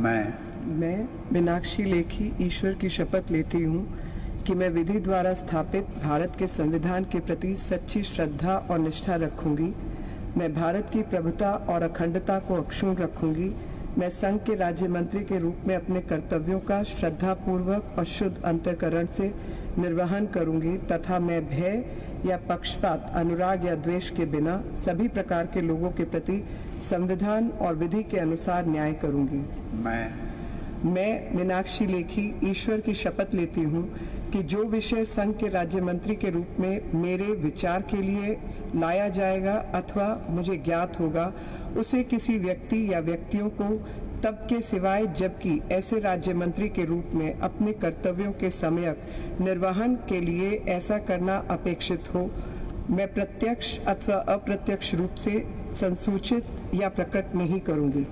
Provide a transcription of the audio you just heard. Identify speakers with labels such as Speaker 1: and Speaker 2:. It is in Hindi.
Speaker 1: मैं मीनाक्षी लेखी ईश्वर की शपथ लेती हूँ कि मैं विधि द्वारा स्थापित भारत के संविधान के प्रति सच्ची श्रद्धा और निष्ठा रखूंगी। मैं भारत की प्रभुता और अखंडता को अक्षुण्ण रखूंगी। मैं संघ के राज्य मंत्री के रूप में अपने कर्तव्यों का श्रद्धापूर्वक और शुद्ध अंतःकरण से निर्वहन करूंगी तथा मैं भय या पक्षपात, अनुराग या द्वेष के बिना सभी प्रकार के लोगों के प्रति संविधान और विधि के अनुसार न्याय करूंगी। मैं मीनाक्षी लेखी ईश्वर की शपथ लेती हूँ कि जो विषय संघ के राज्य मंत्री के रूप में मेरे विचार के लिए लाया जाएगा अथवा मुझे ज्ञात होगा, उसे किसी व्यक्ति या व्यक्तियों को तब के सिवाय जबकि ऐसे राज्य मंत्री के रूप में अपने कर्तव्यों के सम्यक निर्वहन के लिए ऐसा करना अपेक्षित हो, मैं प्रत्यक्ष अथवा अप्रत्यक्ष रूप से संसूचित या प्रकट नहीं करूंगी।